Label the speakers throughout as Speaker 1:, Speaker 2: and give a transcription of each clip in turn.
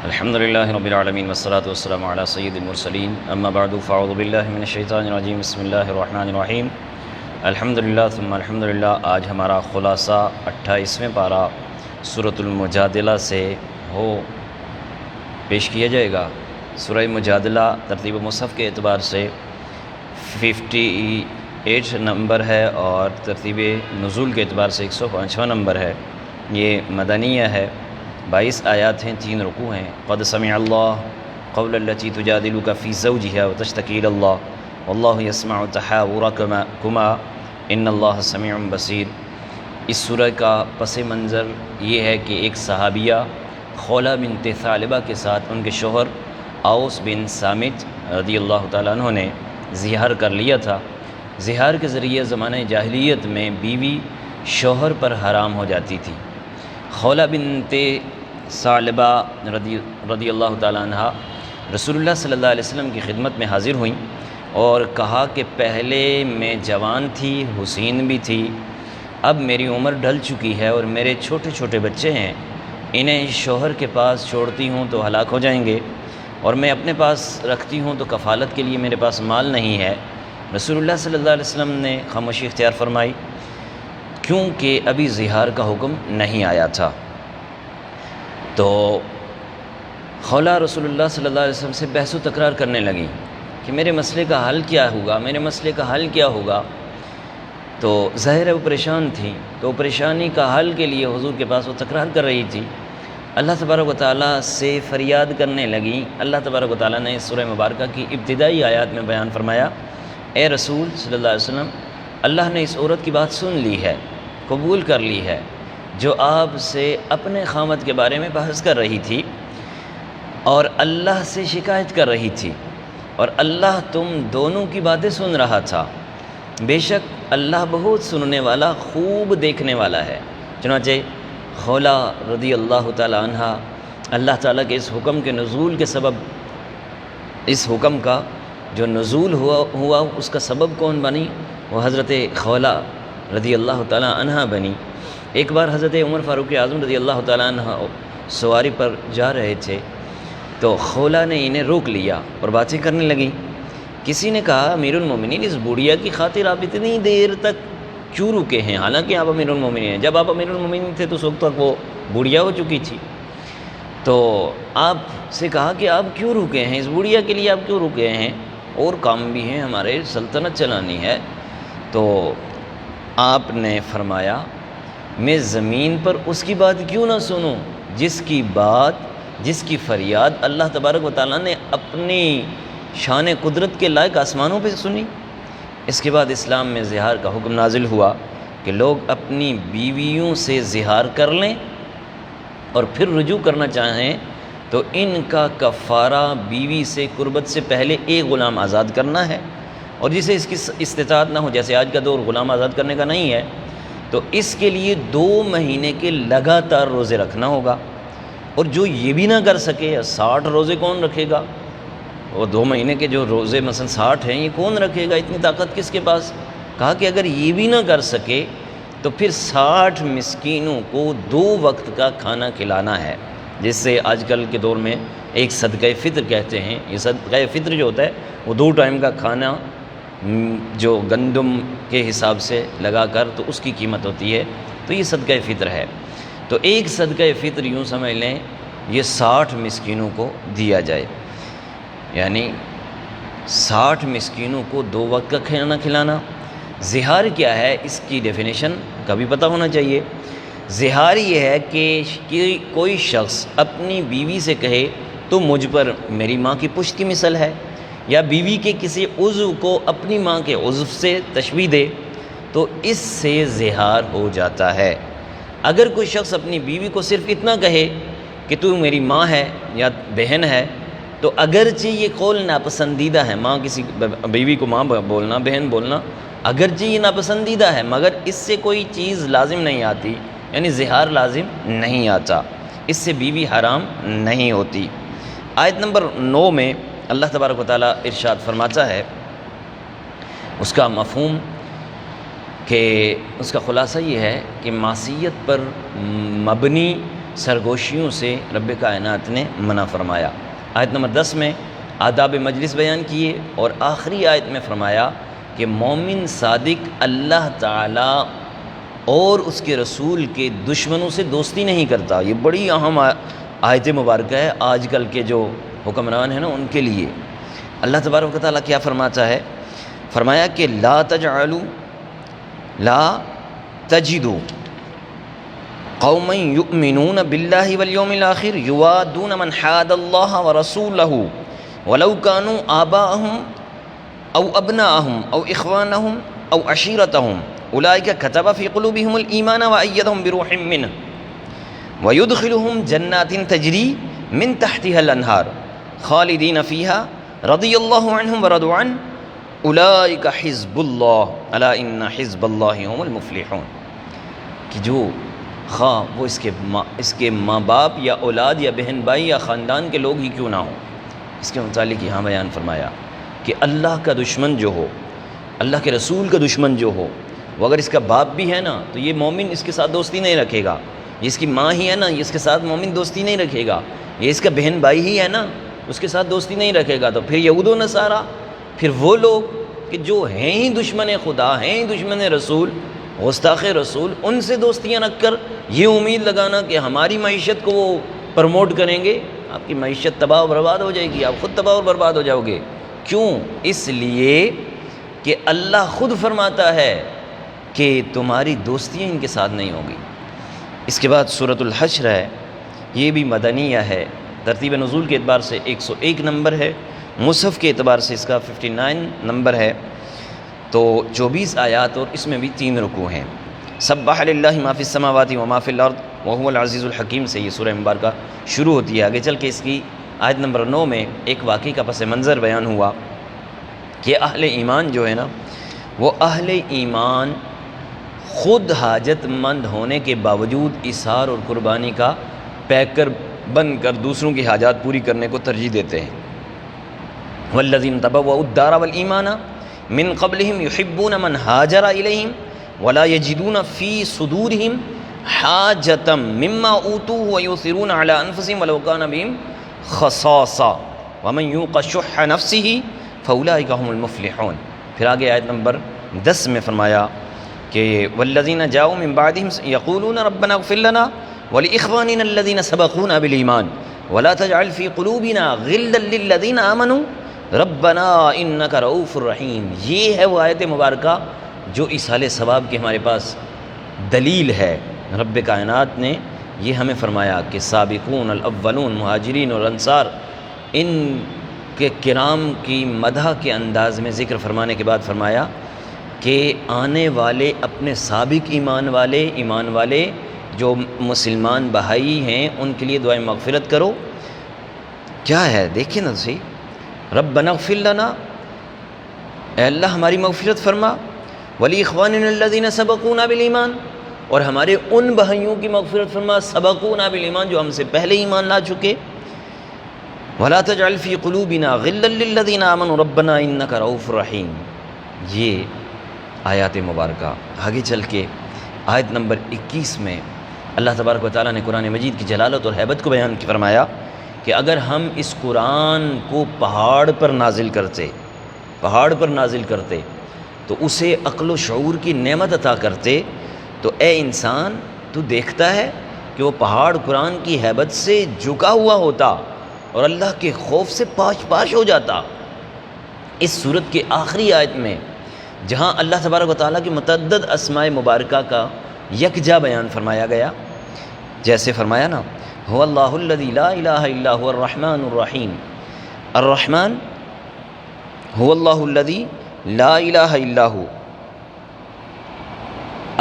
Speaker 1: الحمد لله رب العالمين والصلاة والسلام على سيد المرسلين اما بعد فاعوذ باللہ من الشیطان الرجیم بسم اللہ الرحمن الرحیم الحمد للہ ثم الحمد للہ۔ آج ہمارا خلاصہ 28ویں پارہ سورۃ المجادلہ سے پیش کیا جائے گا۔ سورہ مجادلہ ترتیب مصحف کے اعتبار سے 58 نمبر ہے اور ترتیب نزول کے اعتبار سے 105واں نمبر ہے۔ یہ مدنیہ ہے، 22 آیات ہیں، 3 رکوع ہیں۔ قد سمع اللہ قول التي تجادلك في زوجها وتشتكي الى الله والله يسمع تحاوركما ان اللہ سمیع بصیر۔ اس سورہ کا پس منظر یہ ہے کہ ایک صحابیہ خولہ بنت ثعلبہ کے ساتھ ان کے شوہر اوس بن صامت رضی اللہ تعالیٰ عنہ نے زہار کر لیا تھا۔ زہار کے ذریعے زمانہ جاہلیت میں بیوی شوہر پر حرام ہو جاتی تھی۔ خولہ بنت ثعلبہ رضی اللہ تعالیٰ عنہ رسول اللہ صلی اللہ علیہ وسلم کی خدمت میں حاضر ہوئیں اور کہا کہ پہلے میں جوان تھی، حسین بھی تھی، اب میری عمر ڈھل چکی ہے اور میرے چھوٹے چھوٹے بچے ہیں، انہیں شوہر کے پاس چھوڑتی ہوں تو ہلاک ہو جائیں گے، اور میں اپنے پاس رکھتی ہوں تو کفالت کے لیے میرے پاس مال نہیں ہے۔ رسول اللہ صلی اللہ علیہ وسلم نے خاموشی اختیار فرمائی کیونکہ ابھی زہار کا حکم نہیں آیا تھا۔ تو خولہ رسول اللہ صلی اللہ علیہ وسلم سے بحث و تکرار کرنے لگیں کہ میرے مسئلے کا حل کیا ہوگا، میرے مسئلے کا حل کیا ہوگا۔ تو ظاہر ہے وہ پریشان تھیں، تو پریشانی کا حل کے لیے حضور کے پاس وہ تکرار کر رہی تھی، اللہ تبارک و تعالیٰ سے فریاد کرنے لگیں۔ اللہ تبارک و تعالیٰ نے اس سورہ مبارکہ کی ابتدائی آیات میں بیان فرمایا، اے رسول صلی اللہ علیہ وسلم، اللہ نے اس عورت کی بات سن لی ہے، قبول کر لی ہے، جو آپ سے اپنے خامد کے بارے میں بحث کر رہی تھی اور اللہ سے شکایت کر رہی تھی، اور اللہ تم دونوں کی باتیں سن رہا تھا۔ بے شک اللہ بہت سننے والا، خوب دیکھنے والا ہے۔ چنانچہ خولہ رضی اللہ تعالی عنہ اللہ تعالیٰ کے اس حکم کے نزول کے سبب، اس حکم کا جو نزول ہوا اس کا سبب کون بنی؟ وہ حضرت خولہ رضی اللہ تعالی عنہ بنی۔ ایک بار حضرت عمر فاروق اعظم رضی اللہ تعالیٰ عنہ سواری پر جا رہے تھے تو خولہ نے انہیں روک لیا اور باتیں کرنے لگیں۔ کسی نے کہا امیر المومنین، اس بوڑھیا کی خاطر آپ اتنی دیر تک کیوں رکے ہیں؟ حالانکہ آپ امیر المومنین ہیں، جب آپ امیر المومنین تھے تو اس وقت تک وہ بوڑھیا ہو چکی تھی۔ تو آپ سے کہا کہ آپ کیوں رکے ہیں، اس بوڑھیا کے لیے آپ کیوں رکے ہیں؟ اور کام بھی ہیں، ہمارے سلطنت چلانی ہے۔ تو آپ نے فرمایا میں زمین پر اس کی بات کیوں نہ سنوں جس کی فریاد اللہ تبارک و تعالیٰ نے اپنی شان قدرت کے لائق آسمانوں پہ سنی۔ اس کے بعد اسلام میں زہار کا حکم نازل ہوا کہ لوگ اپنی بیویوں سے زہار کر لیں اور پھر رجوع کرنا چاہیں تو ان کا کفارہ بیوی سے قربت سے پہلے ایک غلام آزاد کرنا ہے، اور جسے اس کی استطاعت نہ ہو، جیسے آج کا دور غلام آزاد کرنے کا نہیں ہے، تو اس کے لیے 2 مہینے کے لگاتار روزے رکھنا ہوگا، اور جو یہ بھی نہ کر سکے، 60 روزے کون رکھے گا؟ وہ 2 مہینے کے جو روزے مثلا 60 ہیں، یہ کون رکھے گا؟ اتنی طاقت کس کے پاس؟ کہا کہ اگر یہ بھی نہ کر سکے تو پھر 60 مسکینوں کو 2 وقت کا کھانا کھلانا ہے، جس سے آج کل کے دور میں ایک صدقہ فطر کہتے ہیں۔ یہ صدقہ فطر جو ہوتا ہے وہ 2 ٹائم کا کھانا جو گندم کے حساب سے لگا کر، تو اس کی قیمت ہوتی ہے، تو یہ صدقہ فطر ہے۔ تو ایک صدقہ فطر یوں سمجھ لیں یہ 60 مسکینوں کو دیا جائے، یعنی 60 مسکینوں کو 2 وقت کا کھانا کھلانا۔ زہار کیا ہے، اس کی ڈیفینیشن کا بھی پتہ ہونا چاہیے۔ زہار یہ ہے کہ کوئی شخص اپنی بیوی سے کہے تو مجھ پر میری ماں کی پشت کی مثل ہے، یا بیوی کے کسی عضو کو اپنی ماں کے عضو سے تشبیہ دے، تو اس سے زہار ہو جاتا ہے۔ اگر کوئی شخص اپنی بیوی کو صرف اتنا کہے کہ تو میری ماں ہے یا بہن ہے، تو اگرچہ یہ قول ناپسندیدہ ہے، ماں کسی بیوی کو ماں بولنا، بہن بولنا، اگرچہ یہ ناپسندیدہ ہے، مگر اس سے کوئی چیز لازم نہیں آتی، یعنی زہار لازم نہیں آتا، اس سے بیوی حرام نہیں ہوتی۔ آیت نمبر 9 میں اللہ تبارک و تعالیٰ ارشاد فرماتا ہے، اس کا مفہوم کہ اس کا خلاصہ یہ ہے کہ معصیت پر مبنی سرگوشیوں سے رب کائنات نے منع فرمایا۔ آیت نمبر 10 میں آداب مجلس بیان کیے، اور آخری آیت میں فرمایا کہ مومن صادق اللہ تعالیٰ اور اس کے رسول کے دشمنوں سے دوستی نہیں کرتا۔ یہ بڑی اہم آیت مبارکہ ہے آج کل کے جو حکمران ہیں نا ان کے لیے۔ اللہ تبارک و تعالیٰ کیا فرماتا ہے؟ فرمایا کہ لا تجدوا قوما یؤمنون باللہ والیوم الآخر یوادون من حاد اللہ ورسولہ ولو كانوا آباءهم او ابناءهم او اخوانهم او عشیرتهم اولئک كتب في قلوبهم الایمان وأیدهم بروح منه ويدخلهم جنات تجری من تحتها الانہار خالدین فیها رضی اللہ عنہم ورضوا عنہ اولئک حزب اللہ الا ان حزب اللہ هم المفلحون۔ کہ جو خواہ وہ اس کے ماں باپ یا اولاد یا بہن بھائی یا خاندان کے لوگ ہی کیوں نہ ہوں، اس کے متعلق یہاں بیان فرمایا کہ اللہ کا دشمن جو ہو، اللہ کے رسول کا دشمن جو ہو، وہ اگر اس کا باپ بھی ہے نا تو یہ مومن اس کے ساتھ دوستی نہیں رکھے گا، یہ اس کی ماں ہی ہے نا یہ اس کے ساتھ مومن دوستی نہیں رکھے گا، یہ اس کا بہن بھائی ہی ہے نا اس کے ساتھ دوستی نہیں رکھے گا۔ تو پھر یہود و نصارہ، پھر وہ لوگ کہ جو ہیں ہی دشمن خدا، ہیں ہی دشمن رسول، گستاخ رسول، ان سے دوستیاں رکھ کر یہ امید لگانا کہ ہماری معیشت کو وہ پروموٹ کریں گے، آپ کی معیشت تباہ و برباد ہو جائے گی، آپ خود تباہ و برباد ہو جاؤ گے۔ کیوں؟ اس لیے کہ اللہ خود فرماتا ہے کہ تمہاری دوستیاں ان کے ساتھ نہیں ہوں گی۔ اس کے بعد سورۃ الحشر ہے، یہ بھی مدنیہ ہے، ترتیب نزول کے اعتبار سے 101 نمبر ہے، مصحف کے اعتبار سے اس کا 59 نمبر ہے، تو 24 آیات اور اس میں بھی 3 رکوع ہیں۔ سبح للہ ما فی السماوات وما فی الارض وهو العزیز الحکیم سے یہ سورہ مبارکہ شروع ہوتی ہے۔ آگے چل کے اس کی آیت نمبر 9 میں ایک واقعے کا پس منظر بیان ہوا کہ اہل ایمان جو ہے نا، وہ اہل ایمان خود حاجت مند ہونے کے باوجود اثار اور قربانی کا پیکر بن کر دوسروں کی حاجات پوری کرنے کو ترجیح دیتے ہیں۔ والذین تبوؤا الدار والایمان من قبلہم یحبون من ہاجر الیہم ولا یجدون فی صدورہم حاجۃ مما اوتوا ویؤثرون علی انفسہم ولو کان بہم خصاصہ ومن یوق شح نفسہ فاولئک هم المفلحون۔ پھر آگے آیت نمبر 10 میں فرمایا کہ والذین جاؤوا من بعدہم یقولون ربنا اغفر لنا ولاخواننا الذین سبقونا بالایمان ولا تجعل فی قلوبنا غلا للذین آمنوا ربنا انک رؤوف الرحیم۔ یہ ہے وہ آیت مبارکہ جو ایصال ثواب کی ہمارے پاس دلیل ہے۔ رب کائنات نے یہ ہمیں فرمایا کہ سابقون الاولون مہاجرین اور انصار، ان کے کرام کی مدح کے انداز میں ذکر فرمانے کے بعد فرمایا کہ آنے والے اپنے سابق ایمان والے جو مسلمان بھائی ہیں ان کے لیے دعائیں مغفرت کرو۔ کیا ہے دیکھیں نا صحیح، ربنا اغفر لنا، اے اللہ ہماری مغفرت فرما، ولاخواننا الذین سبقونا بالایمان، اور ہمارے ان بھائیوں کی مغفرت فرما سبقونا بالایمان جو ہم سے پہلے ایمان لا چکے، ولا تجعل فی قلوبنا غلا للذین آمنوا ربنا انک رؤوف رحیم۔ یہ آیات مبارکہ آگے چل کے آیت نمبر 21 میں اللہ تبارک و تعالیٰ نے قرآن مجید کی جلالت اور ہیبت کو بیان فرمایا کہ اگر ہم اس قرآن کو پہاڑ پر نازل کرتے تو اسے عقل و شعور کی نعمت عطا کرتے، تو اے انسان تو دیکھتا ہے کہ وہ پہاڑ قرآن کی ہیبت سے جھکا ہوا ہوتا اور اللہ کے خوف سے پاش ہو جاتا۔ اس صورت کے آخری آیت میں جہاں اللہ تبارک و تعالیٰ کی متعدد اسماء مبارکہ کا یکجا بیان فرمایا گیا، جیسے فرمایا نا هو اللہ الذی لا الہ الا هو الرحمن الرحیم، الرحمن هو اللہ الذی لا الہ الا هو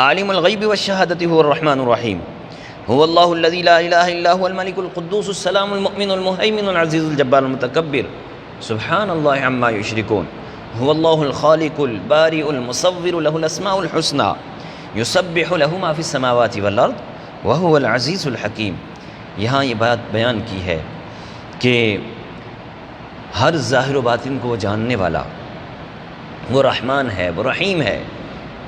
Speaker 1: عالم الغیب والشہادۃ هو الرحمن الرحیم، هو اللہ الذی لا الہ الا هو الملک القدوس السلام المؤمن المہیمن العزیز الجبار المتکبر سبحان اللہ عما یشرکون، هو اللہ الخالق البارئ المصور له الاسماء الحسنى یسبح له ما فی السماوات والارض وهو العزیز الحکیم۔ یہاں یہ بات بیان کی ہے کہ ہر ظاہر و باطن کو وہ جاننے والا وہ رحمان ہے، وہ رحیم ہے۔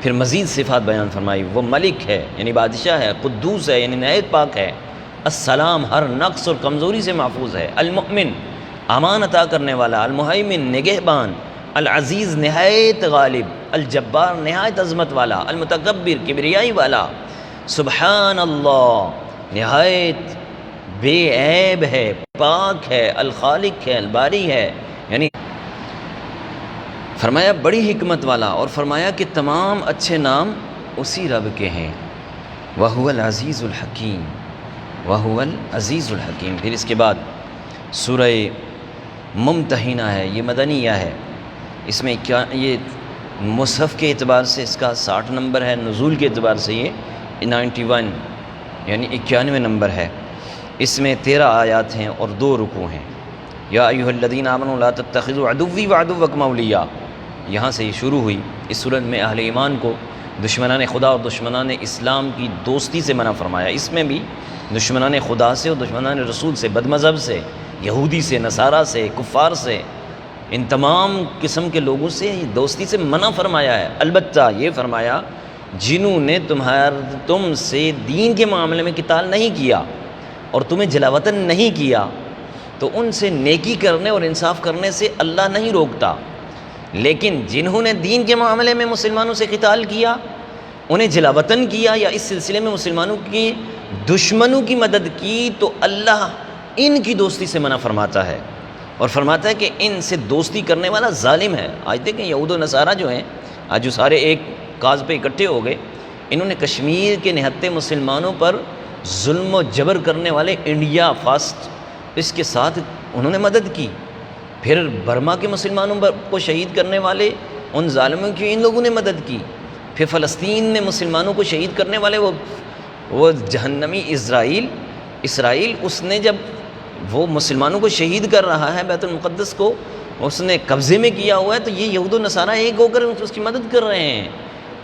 Speaker 1: پھر مزید صفات بیان فرمائی، وہ ملک ہے یعنی بادشاہ ہے، قدوس ہے یعنی نہایت پاک ہے، السلام ہر نقص اور کمزوری سے محفوظ ہے، المؤمن امان عطا کرنے والا، المہیمن نگہبان، العزیز نہایت غالب، الجبار نہایت عظمت والا، المتکبر کبریائی والا، سبحان اللہ نہایت بے عیب ہے، پاک ہے، الخالق ہے، الباری ہے، یعنی فرمایا بڑی حکمت والا، اور فرمایا کہ تمام اچھے نام اسی رب کے ہیں، وَهُوَ الْعَزِيزُ الْحَكِيمُ وَهُوَ الْعَزِيزُ الْحَكِيمُ۔ پھر اس کے بعد سورہ ممتحنہ ہے، یہ مدنیہ ہے، اس میں یہ مصحف کے اعتبار سے اس کا 60 نمبر ہے، نزول کے اعتبار سے یہ 91 یعنی 91 نمبر ہے، اس میں 13 آیات ہیں اور 2 رکوع ہیں۔ یا ایھا الذین آمنوا لا تتخذوا عدوی وعدوکم اولیاء، یہاں سے یہ شروع ہوئی۔ اس صورت میں اہل ایمان کو دشمنان خدا اور دشمنان اسلام کی دوستی سے منع فرمایا، اس میں بھی دشمنان خدا سے اور دشمنان رسول سے، بد مذہب سے، یہودی سے، نصارہ سے، کفار سے، ان تمام قسم کے لوگوں سے دوستی سے منع فرمایا ہے۔ البتہ یہ فرمایا جنہوں نے تم سے دین کے معاملے میں قتال نہیں کیا اور تمہیں جلاوطن نہیں کیا، تو ان سے نیکی کرنے اور انصاف کرنے سے اللہ نہیں روکتا، لیکن جنہوں نے دین کے معاملے میں مسلمانوں سے قتال کیا، انہیں جلاوطن کیا یا اس سلسلے میں مسلمانوں کی دشمنوں کی مدد کی، تو اللہ ان کی دوستی سے منع فرماتا ہے، اور فرماتا ہے کہ ان سے دوستی کرنے والا ظالم ہے۔ آج دیکھیں یہود و نصارہ جو ہیں، آج جو سارے ایک کاز پہ اکٹھے ہو گئے، انہوں نے کشمیر کے نہتے مسلمانوں پر ظلم و جبر کرنے والے انڈیا فاسٹ، اس کے ساتھ انہوں نے مدد کی۔ پھر برما کے مسلمانوں کو شہید کرنے والے ان ظالموں کی ان لوگوں نے مدد کی۔ پھر فلسطین میں مسلمانوں کو شہید کرنے والے وہ جہنمی اسرائیل، اس نے جب وہ مسلمانوں کو شہید کر رہا ہے، بیت المقدس کو اس نے قبضے میں کیا ہوا ہے، تو یہ یہود و نصارہ ایک ہو کر اس کی مدد کر رہے ہیں۔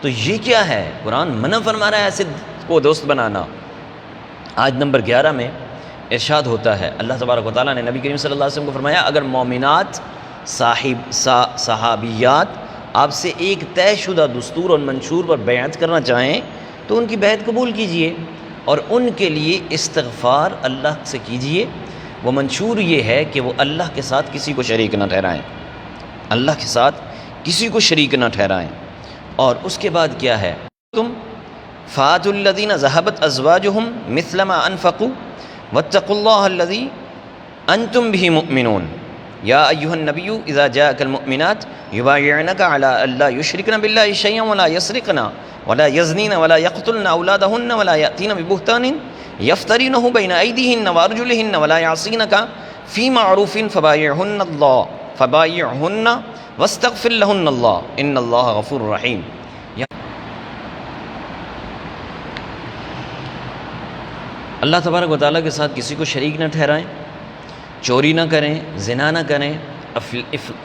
Speaker 1: تو یہ کیا ہے؟ قرآن منع فرما رہا ہے ایسے کو دوست بنانا۔ آج نمبر 11 میں ارشاد ہوتا ہے، اللہ تبارک و تعالیٰ نے نبی کریم صلی اللہ علیہ وسلم کو فرمایا، اگر مومنات صحابیات آپ سے ایک طے شدہ دستور اور منشور پر بیعت کرنا چاہیں تو ان کی بیعت قبول کیجئے اور ان کے لیے استغفار اللہ سے کیجئے۔ وہ منشور یہ ہے کہ وہ اللہ کے ساتھ کسی کو شریک نہ ٹھہرائیں، اللہ کے ساتھ کسی کو شریک نہ ٹھہرائیں۔ اور اس کے بعد کیا ہے؟ تم فَآتُوا الَّذِينَ ذَهَبَتْ أَزْوَاجُهُمْ مِثْلَ مَا أَنفَقُوا وَاتَّقُوا اللَّهَ الَّذِي أَنْتُمْ بِهِ مُؤْمِنُونَ يَا أَيُّهَا النَّبِيُّ إِذَا جَاءَكَ الْمُؤْمِنَاتُ يُبَايِعْنَكَ عَلَىٰ أَلَّا يُشْرِكْنَ بِاللَّهِ شَيْئًا وَلَا يَسْرِقْنَ وَلَا يَزْنِينَ وَلَا يَقْتُلْنَ أَوْلَادَهُنَّ وَلَا يَأْتِينَ بِبُهْتَانٍ يَفْتَرِينَهُ بَيْنَ أَيْدِيهِنَّ وَأَرْجُلِهِنَّ وَلَا يَعْصِينَكَ فِي مَعْرُوفٍ فَبَايِعْهُنَّ وَاسْتَغْفِرْ لَهُنَّ اللَّهَ إِنَّ اللَّهَ غَفُورٌ رَحِيمٌ۔ اللہ تبارک و تعالیٰ کے ساتھ کسی کو شریک نہ ٹھہرائیں، چوری نہ کریں، زنا نہ کریں،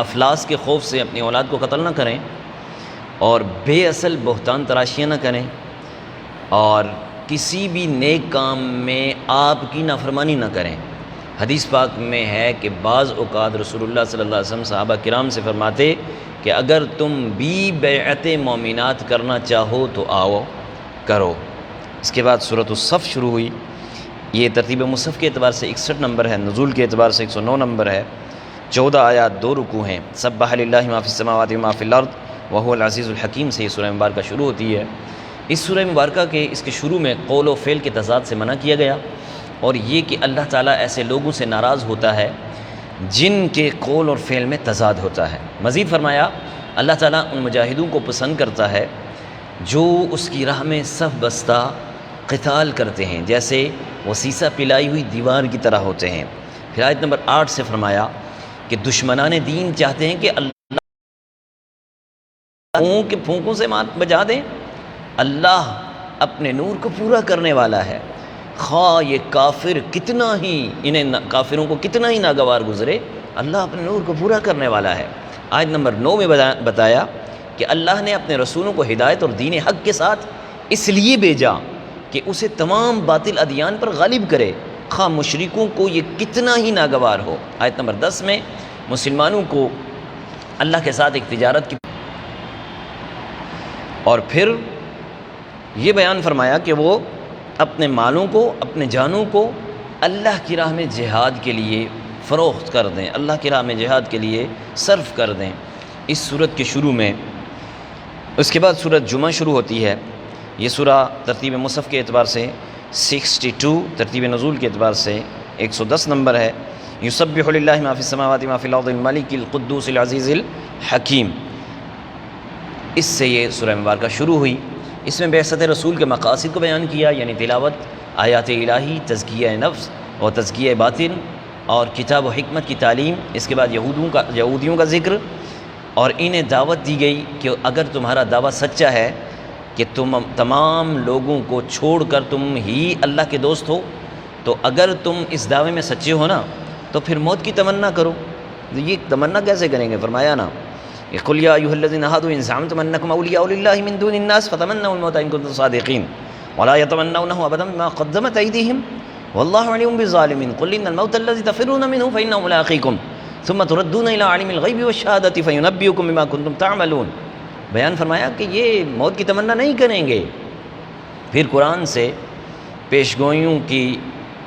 Speaker 1: افلاس کے خوف سے اپنی اولاد کو قتل نہ کریں، اور بے اصل بہتان تراشیاں نہ کریں، اور کسی بھی نیک کام میں آپ کی نافرمانی نہ کریں۔ حدیث پاک میں ہے کہ بعض اوقات رسول اللہ صلی اللہ علیہ وسلم صحابہ کرام سے فرماتے کہ اگر تم بھی بیعت مومنات کرنا چاہو تو آؤ کرو۔ اس کے بعد سورۃ الصف شروع ہوئی، یہ ترتیب مصحف کے اعتبار سے 61 نمبر ہے، نزول کے اعتبار سے 109 نمبر ہے، 14 آیات 2 رکوع ہیں۔ سبح للہ ما فی السماوات وما فی الارض وهو العزیز الحکیم سے یہ سورہ مبارکہ شروع ہوتی ہے۔ اس سورہ مبارکہ کے اس کے شروع میں قول و فعل کے تضاد سے منع کیا گیا، اور یہ کہ اللہ تعالیٰ ایسے لوگوں سے ناراض ہوتا ہے جن کے قول اور فعل میں تضاد ہوتا ہے۔ مزید فرمایا اللہ تعالیٰ ان مجاہدوں کو پسند کرتا ہے جو اس کی راہ میں صف بستہ قتال کرتے ہیں، جیسے وہ سیسہ پلائی ہوئی دیوار کی طرح ہوتے ہیں۔ پھر آیت نمبر 8 سے فرمایا کہ دشمنان دین چاہتے ہیں کہ اللہ کے پھونکوں سے بجا دیں، اللہ اپنے نور کو پورا کرنے والا ہے، خواہ یہ کافر کتنا ہی کافروں کو کتنا ہی ناگوار گزرے، اللہ اپنے نور کو پورا کرنے والا ہے۔ آیت نمبر 9 میں بتایا کہ اللہ نے اپنے رسولوں کو ہدایت اور دین حق کے ساتھ اس لیے بھیجا کہ اسے تمام باطل ادیان پر غالب کرے، خواہ مشرکوں کو یہ کتنا ہی ناگوار ہو۔ آیت نمبر 10 میں مسلمانوں کو اللہ کے ساتھ ایک تجارت کی، اور پھر یہ بیان فرمایا کہ وہ اپنے مالوں کو، اپنے جانوں کو اللہ کی راہ میں جہاد کے لیے فروخت کر دیں، اللہ کی راہ میں جہاد کے لیے صرف کر دیں۔ اس سورت کے شروع میں، اس کے بعد سورت جمعہ شروع ہوتی ہے۔ یہ سورہ ترتیب مصحف کے اعتبار سے 62، ترتیب نزول کے اعتبار سے 110 نمبر ہے۔ یسبح للہ ما فی السماوات ما فی الارض الملک القدوس العزیز الحکیم، اس سے یہ سورہ مبارکہ شروع ہوئی۔ اس میں بعثت رسول کے مقاصد کو بیان کیا، یعنی تلاوت آیات الہی، تزکیہ نفس اور تزکیہ باطن اور کتاب و حکمت کی تعلیم۔ اس کے بعد یہودیوں کا ذکر، اور انہیں دعوت دی گئی کہ اگر تمہارا دعویٰ سچا ہے کہ تم تمام لوگوں کو چھوڑ کر تم ہی اللہ کے دوست ہو، تو اگر تم اس دعوے میں سچے ہو نا تو پھر موت کی تمنا کرو۔ یہ تمنا کیسے کریں گے؟ فرمایا نا، قُلْ يَا أَيُّهَا الَّذِينَ هَادُوا إِن زَعَمْتُمْ أَنَّكُمْ أَوْلِيَاءُ لِلَّهِ مِن دُونِ النَّاسِ فَتَمَنَّوُا الْمَوْتَ إِن كُنتُمْ صَادِقِينَ وَلَا يَتَمَنَّوْنَهُ أَبَدًا بِمَا قَدَّمَتْ أَيْدِيهِمْ وَاللَّهُ عَلِيمٌ بِالظَّالِمِينَ قُلْ إِنَّ الْمَوْتَ الَّذِي تَفِرُّونَ مِنْهُ فَإِنَّهُ مُلَاقِيكُمْ ثُمَّ تُرَدُّونَ إِلَىٰ عَالِمِ الْغَيْبِ وَالشَّهَادَةِ فَيُنَبِّئُكُم بِمَا كُنتُمْ تَعْمَلُونَ۔ بیان فرمایا کہ یہ موت کی تمنا نہیں کریں گے۔ پھر قرآن سے پیشگوئیوں کی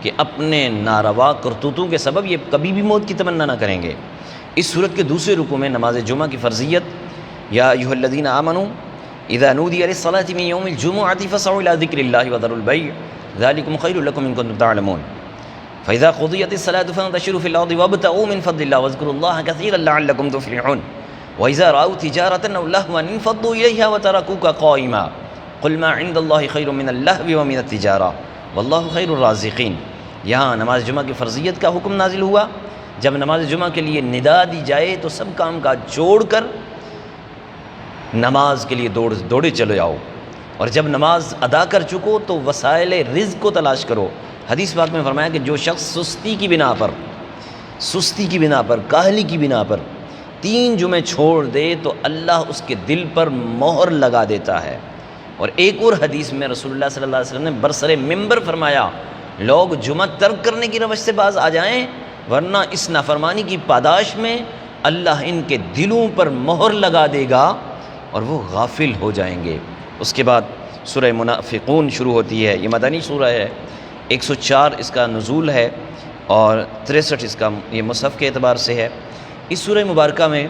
Speaker 1: کہ اپنے ناروا کرتوتوں کے سبب یہ کبھی بھی موت کی تمنا نہ کریں گے۔ اس صورت کے دوسرے رکوع میں نماز جمعہ کی فرضیت، یا ایھا الذین آمنوا اذا نودی للصلاۃ من یوم الجمعۃ فاسعوا الی ذکر اللہ وذروا البیع ذلکم خیر لکم ان کنتم تعلمون فاذا قضیت الصلاۃ فانتشروا فی الارض وابتغوا من فضل اللہ واذکروا اللہ کثیرا لعلکم تفلحون واذا رأوا تجارۃ او لہوا انفضوا الیہا وترکوک قائما قل ما عند اللہ خیر من اللہو ومن التجارہ واللہ خیر الرازقین۔ یہاں نماز جمعہ کی فرضیت کا حکم نازل ہوا۔ جب نماز جمعہ کے لیے ندا دی جائے تو سب کام کاج چھوڑ کر نماز کے لیے دوڑے چلے جاؤ، اور جب نماز ادا کر چکو تو وسائل رزق کو تلاش کرو۔ حدیث پاک میں فرمایا کہ جو شخص سستی کی بنا پر، کاہلی کی بنا پر 3 جمعے چھوڑ دے تو اللہ اس کے دل پر مہر لگا دیتا ہے۔ اور ایک اور حدیث میں رسول اللہ صلی اللہ علیہ وسلم نے برسر ممبر فرمایا، لوگ جمعہ ترک کرنے کی روش سے باز آ جائیں، ورنہ اس نافرمانی کی پاداش میں اللہ ان کے دلوں پر مہر لگا دے گا اور وہ غافل ہو جائیں گے۔ اس کے بعد سورہ منافقون شروع ہوتی ہے۔ یہ مدنی سورہ ہے، 104 اس کا نزول ہے اور 63 اس کا یہ مصحف کے اعتبار سے ہے۔ اس سورہ مبارکہ میں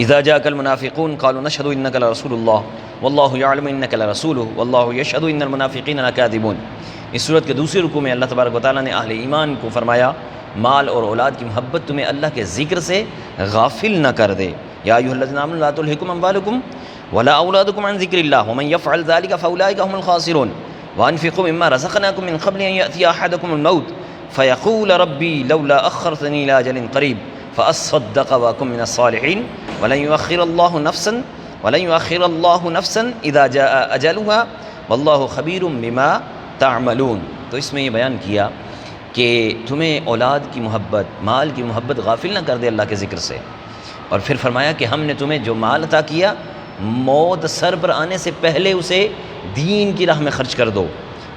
Speaker 1: اذا جاءك المنافقون قالوا نشهد انك لرسول الله والله يعلم انك لرسوله والله يشهد ان المنافقين لكاذبون۔ اس صورت کے دوسرے رکوع میں اللہ تبارک و تعالیٰ نے اہل ایمان کو فرمایا، مال اور اولاد کی محبت تمہیں اللہ کے ذکر سے غافل نہ کر دے۔ یا ایھا الذین آمنوا لا تلہکم اموالکم ولا اولادکم عن ذکر اللہ ومن یفعل ذلک فاولئک هم الخاسرون وانفقوا مما رزقناکم من قبل ان یأتی احدکم الموت فیقول ربی لولا اخرتنی الی اجل قریب فاصدق واکن من الصالحین ولن یؤخر اللہ نفسا اذا جاء اجلها واللہ خبیر بما تعملون۔ تو اس میں یہ بیان کیا کہ تمہیں اولاد کی محبت، مال کی محبت غافل نہ کر دے اللہ کے ذکر سے، اور پھر فرمایا کہ ہم نے تمہیں جو مال عطا کیا، موت سر پر آنے سے پہلے اسے دین کی راہ میں خرچ کر دو،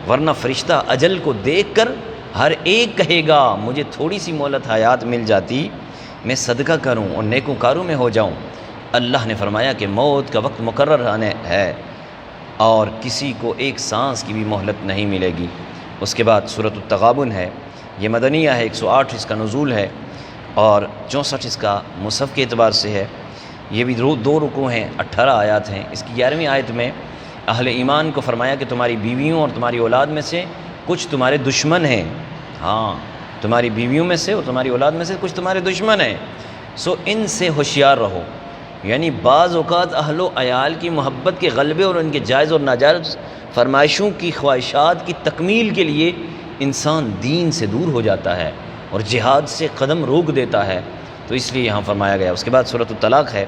Speaker 1: ورنہ فرشتہ اجل کو دیکھ کر ہر ایک کہے گا مجھے تھوڑی سی مہلت حیات مل جاتی، میں صدقہ کروں اور نیکوکاروں میں ہو جاؤں۔ اللہ نے فرمایا کہ موت کا وقت مقرر آنے ہے اور کسی کو ایک سانس کی بھی مہلت نہیں ملے گی۔ اس کے بعد سورۃ التغابن ہے، یہ مدنیہ ہے، 108 اس کا نزول ہے اور 64 اس کا مصحف کے اعتبار سے ہے۔ یہ بھی 2 رکوع ہیں، 18 آیات ہیں۔ اس کی 11ویں آیت میں اہل ایمان کو فرمایا کہ تمہاری بیویوں اور تمہاری اولاد میں سے کچھ تمہارے دشمن ہیں، ہاں تمہاری بیویوں میں سے اور تمہاری اولاد میں سے کچھ تمہارے دشمن ہیں، سو ان سے ہوشیار رہو۔ یعنی بعض اوقات اہل و عیال کی محبت کے غلبے اور ان کے جائز اور ناجائز فرمائشوں کی خواہشات کی تکمیل کے لیے انسان دین سے دور ہو جاتا ہے اور جہاد سے قدم روک دیتا ہے، تو اس لیے یہاں فرمایا گیا۔ اس کے بعد سورۃ الطلاق ہے،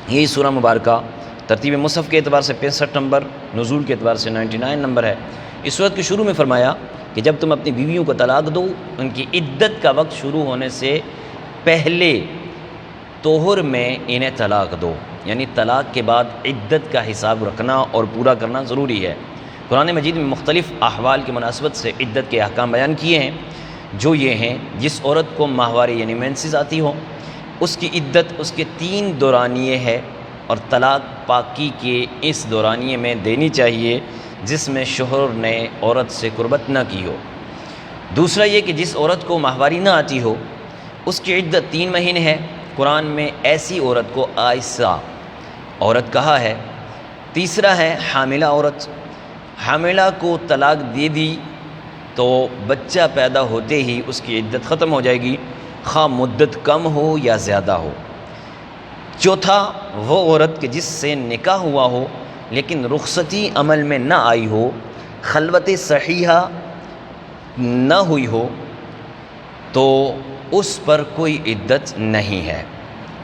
Speaker 1: یہی سورہ مبارکہ ترتیب مصحف کے اعتبار سے 65 نمبر، نزول کے اعتبار سے 99 نمبر ہے۔ اس سورت کے شروع میں فرمایا کہ جب تم اپنی بیویوں کو طلاق دو، ان کی عدت کا وقت شروع ہونے سے پہلے طہر میں انہیں طلاق دو، یعنی طلاق کے بعد عدت کا حساب رکھنا اور پورا کرنا ضروری ہے۔ قرآن مجید میں مختلف احوال کی مناسبت سے عدت کے احکام بیان کیے ہیں، جو یہ ہیں جس عورت کو ماہواری یعنی مینسز آتی ہو، اس کی عدت اس کے 3 دورانیے ہے اور طلاق پاکی کے اس دورانیے میں دینی چاہیے جس میں شوہر نے عورت سے قربت نہ کی ہو۔ دوسرا یہ کہ جس عورت کو ماہواری نہ آتی ہو اس کی عدت 3 مہینے ہے۔ قرآن میں ایسی عورت کو عائسہ عورت کہا ہے۔ تیسرا ہے حاملہ عورت، حاملہ کو طلاق دے دی تو بچہ پیدا ہوتے ہی اس کی عدت ختم ہو جائے گی، خواہ مدت کم ہو یا زیادہ ہو۔ چوتھا وہ عورت کہ جس سے نکاح ہوا ہو لیکن رخصتی عمل میں نہ آئی ہو، خلوت صحیحہ نہ ہوئی ہو، تو اس پر کوئی عدت نہیں ہے۔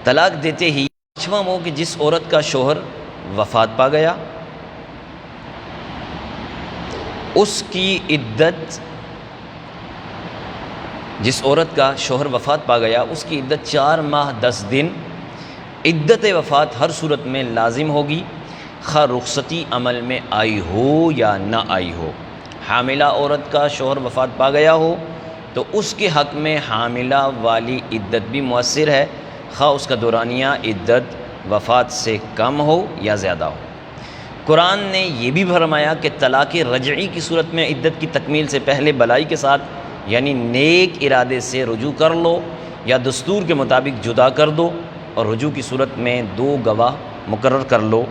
Speaker 1: طلاق دیتے ہی پانچواں وہ کہ جس عورت کا شوہر وفات پا گیا، اس کی عدت، جس عورت کا شوہر وفات پا گیا اس کی عدت 4 ماہ 10 دن عدت وفات ہر صورت میں لازم ہوگی، خواہ رخصتی عمل میں آئی ہو یا نہ آئی ہو۔ حاملہ عورت کا شوہر وفات پا گیا ہو تو اس کے حق میں حاملہ والی عدت بھی مؤثر ہے، خواہ اس کا دورانیہ عدت وفات سے کم ہو یا زیادہ ہو۔ قرآن نے یہ بھی فرمایا کہ طلاق رجعی کی صورت میں عدت کی تکمیل سے پہلے بلائی کے ساتھ، یعنی نیک ارادے سے رجوع کر لو یا دستور کے مطابق جدا کر دو، اور رجوع کی صورت میں 2 گواہ مقرر کر لو۔